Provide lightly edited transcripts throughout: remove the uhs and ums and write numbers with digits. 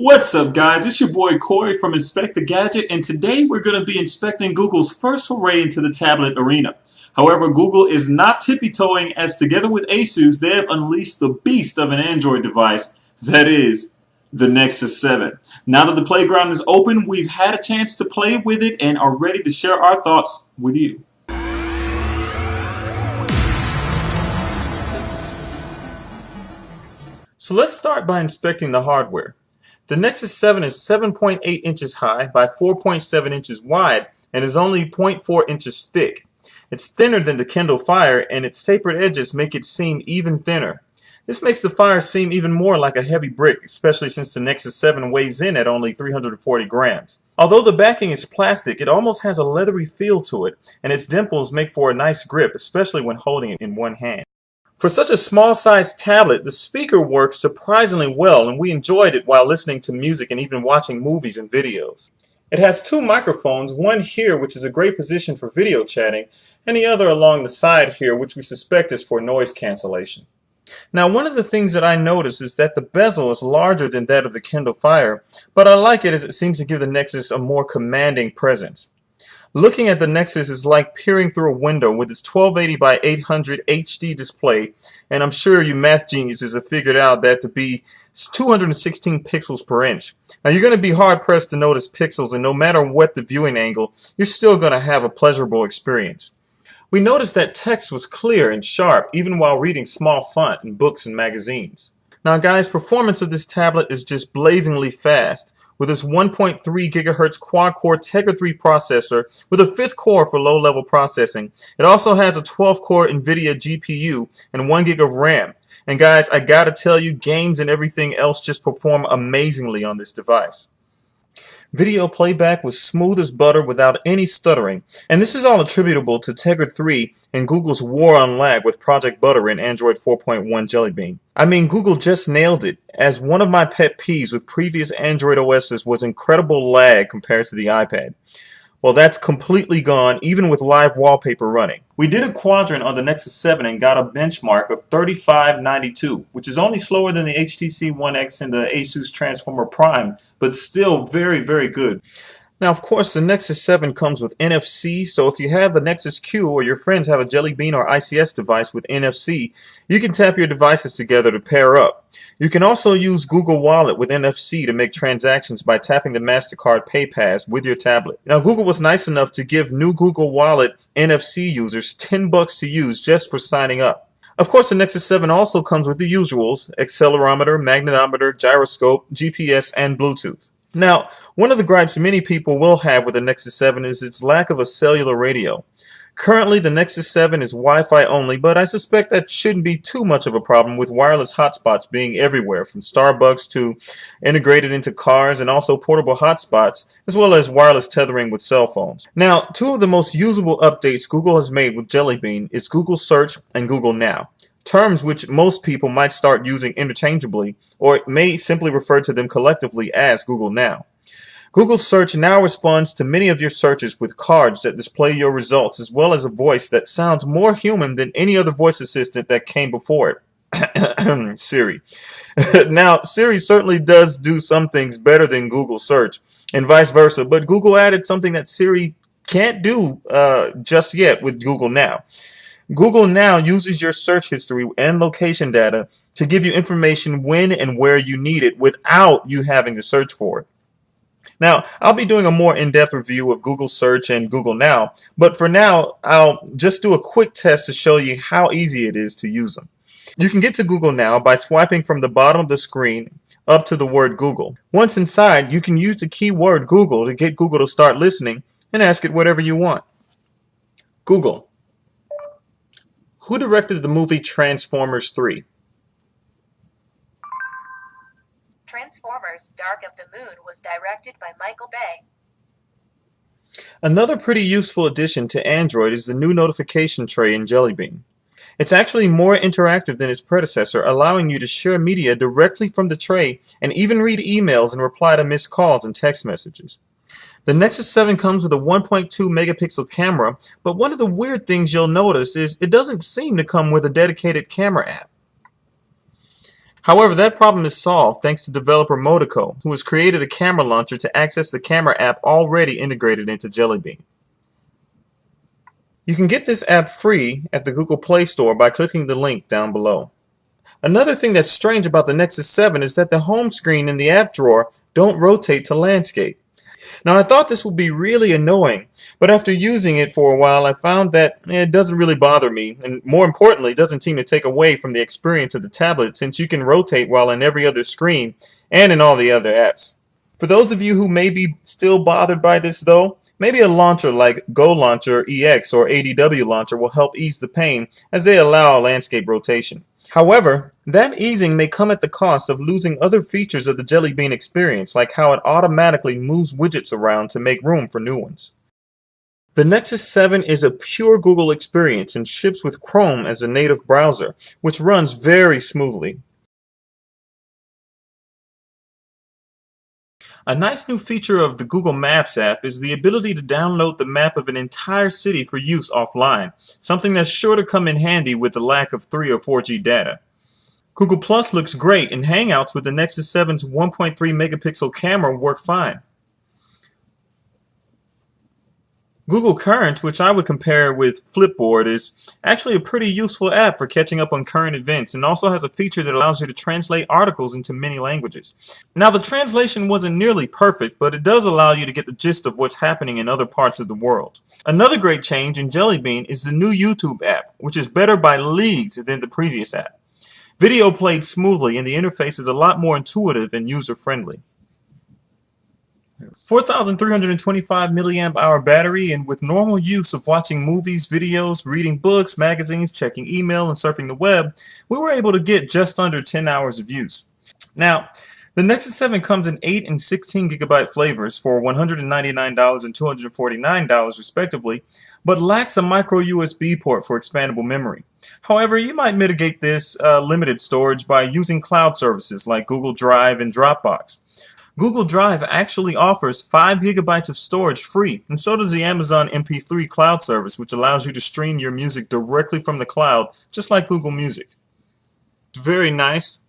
What's up, guys? It's your boy Korre from InspecThaGadget, and today we're going to be inspecting Google's first foray into the tablet arena. However, Google is not tippy-toeing, as together with Asus, they have unleashed the beast of an Android device, that is, the Nexus 7. Now that the playground is open, we've had a chance to play with it and are ready to share our thoughts with you. So let's start by inspecting the hardware. The Nexus 7 is 7.8 inches high by 4.7 inches wide and is only 0.4 inches thick. It's thinner than the Kindle Fire, and its tapered edges make it seem even thinner. This makes the Fire seem even more like a heavy brick, especially since the Nexus 7 weighs in at only 340 grams. Although the backing is plastic, it almost has a leathery feel to it, and its dimples make for a nice grip, especially when holding it in one hand. For such a small-sized tablet, the speaker works surprisingly well, and we enjoyed it while listening to music and even watching movies and videos. It has two microphones, one here, which is a great position for video chatting, and the other along the side here, which we suspect is for noise cancellation. Now, one of the things that I noticed is that the bezel is larger than that of the Kindle Fire, but I like it as it seems to give the Nexus a more commanding presence. Looking at the Nexus is like peering through a window with its 1280 by 800 HD display, and I'm sure you math geniuses have figured out that to be 216 pixels per inch. Now you're going to be hard pressed to notice pixels, and no matter what the viewing angle, you're still going to have a pleasurable experience. We noticed that text was clear and sharp even while reading small font in books and magazines. Now guys, performance of this tablet is just blazingly fast. With its 1.3 GHz quad-core Tegra 3 processor with a 5th core for low-level processing. It also has a 12-core NVIDIA GPU and 1 GB of RAM. And guys, I gotta tell you, games and everything else just perform amazingly on this device. Video playback was smooth as butter without any stuttering, and this is all attributable to Tegra 3 and Google's war on lag with Project Butter in Android 4.1 Jelly Bean. I mean, Google just nailed it, as one of my pet peeves with previous Android OSs was incredible lag compared to the iPad. Well, that's completely gone, even with live wallpaper running. We did a quadrant on the Nexus 7 and got a benchmark of 3592, which is only slower than the HTC One X and the Asus Transformer Prime, but still very, very good. Now, of course, the Nexus 7 comes with NFC, so if you have the Nexus Q or your friends have a Jelly Bean or ICS device with NFC, you can tap your devices together to pair up. You can also use Google Wallet with NFC to make transactions by tapping the MasterCard PayPass with your tablet. Now, Google was nice enough to give new Google Wallet NFC users $10 to use just for signing up. Of course, the Nexus 7 also comes with the usuals: accelerometer, magnetometer, gyroscope, GPS, and Bluetooth. Now, one of the gripes many people will have with the Nexus 7 is its lack of a cellular radio. Currently, the Nexus 7 is Wi-Fi only, but I suspect that shouldn't be too much of a problem with wireless hotspots being everywhere, from Starbucks to integrated into cars and also portable hotspots, as well as wireless tethering with cell phones. Now, two of the most usable updates Google has made with Jelly Bean is Google Search and Google Now. Terms which most people might start using interchangeably, or may simply refer to them collectively as Google Now. Google Search now responds to many of your searches with cards that display your results, as well as a voice that sounds more human than any other voice assistant that came before it. Siri. Now, Siri certainly does do some things better than Google Search, and vice versa, but Google added something that Siri can't do just yet with Google Now. Google Now uses your search history and location data to give you information when and where you need it without you having to search for it. Now, I'll be doing a more in-depth review of Google Search and Google Now, but for now, I'll just do a quick test to show you how easy it is to use them. You can get to Google Now by swiping from the bottom of the screen up to the word Google. Once inside, you can use the keyword Google to get Google to start listening and ask it whatever you want. Google. Who directed the movie Transformers 3? Transformers: Dark of the Moon was directed by Michael Bay. Another pretty useful addition to Android is the new notification tray in Jelly Bean. It's actually more interactive than its predecessor, allowing you to share media directly from the tray and even read emails and reply to missed calls and text messages. The Nexus 7 comes with a 1.2 megapixel camera, but one of the weird things you'll notice is it doesn't seem to come with a dedicated camera app. However, that problem is solved thanks to developer Motico, who has created a camera launcher to access the camera app already integrated into Jelly Bean. You can get this app free at the Google Play Store by clicking the link down below. Another thing that's strange about the Nexus 7 is that the home screen and the app drawer don't rotate to landscape. Now, I thought this would be really annoying, but after using it for a while, I found that it doesn't really bother me, and more importantly, it doesn't seem to take away from the experience of the tablet since you can rotate while in every other screen and in all the other apps. For those of you who may be still bothered by this though, maybe a launcher like Go Launcher EX or ADW Launcher will help ease the pain as they allow landscape rotation. However, that easing may come at the cost of losing other features of the Jelly Bean experience, like how it automatically moves widgets around to make room for new ones. The Nexus 7 is a pure Google experience and ships with Chrome as a native browser, which runs very smoothly. A nice new feature of the Google Maps app is the ability to download the map of an entire city for use offline, something that's sure to come in handy with the lack of 3 or 4G data. Google Plus looks great, and Hangouts with the Nexus 7's 1.3 megapixel camera work fine. Google Current, which I would compare with Flipboard, is actually a pretty useful app for catching up on current events and also has a feature that allows you to translate articles into many languages. Now, the translation wasn't nearly perfect, but it does allow you to get the gist of what's happening in other parts of the world. Another great change in Jelly Bean is the new YouTube app, which is better by leagues than the previous app. Video played smoothly and the interface is a lot more intuitive and user-friendly. 4,325 milliamp hour battery, and with normal use of watching movies, videos, reading books, magazines, checking email, and surfing the web, we were able to get just under 10 hours of use. Now, the Nexus 7 comes in 8 and 16 gigabyte flavors for $199 and $249 respectively, but lacks a micro USB port for expandable memory. However, you might mitigate this limited storage by using cloud services like Google Drive and Dropbox. Google Drive actually offers 5 gigabytes of storage free, and so does the Amazon MP3 cloud service, which allows you to stream your music directly from the cloud, just like Google Music. It's very nice,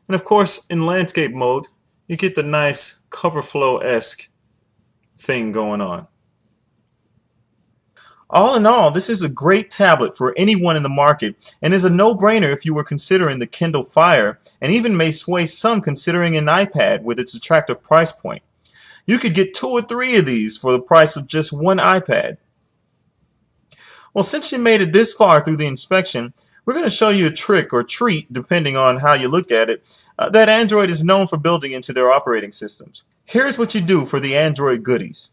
and of course, in landscape mode, you get the nice cover flow-esque thing going on. All in all, this is a great tablet for anyone in the market and is a no-brainer if you were considering the Kindle Fire, and even may sway some considering an iPad with its attractive price point. You could get 2 or 3 of these for the price of just one iPad. Well, since you made it this far through the inspection, we're going to show you a trick or treat, depending on how you look at it, that Android is known for building into their operating systems. Here's what you do for the Android goodies.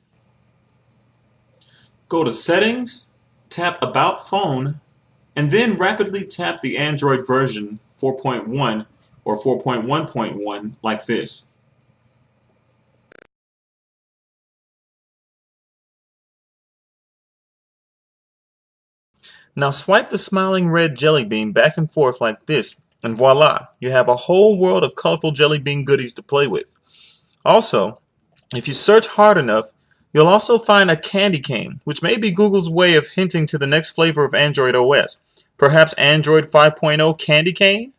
Go to Settings, tap About Phone, and then rapidly tap the Android version 4.1 or 4.1.1 like this. Now swipe the smiling red jelly bean back and forth like this, and voila, you have a whole world of colorful jelly bean goodies to play with. Also, if you search hard enough, you'll also find a candy cane, which may be Google's way of hinting to the next flavor of Android OS. Perhaps Android 5.0 Candy Cane?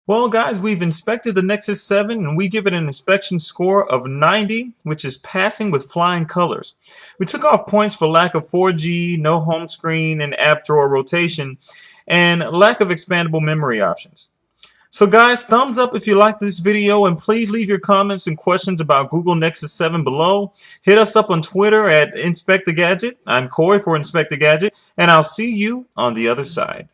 Well guys, we've inspected the Nexus 7 and we give it an inspection score of 90, which is passing with flying colors. We took off points for lack of 4G, no home screen and app drawer rotation, and lack of expandable memory options. So guys, thumbs up if you liked this video, and please leave your comments and questions about Google Nexus 7 below. Hit us up on Twitter at InspecThaGadget. I'm Korre for InspecThaGadget, and I'll see you on the other side.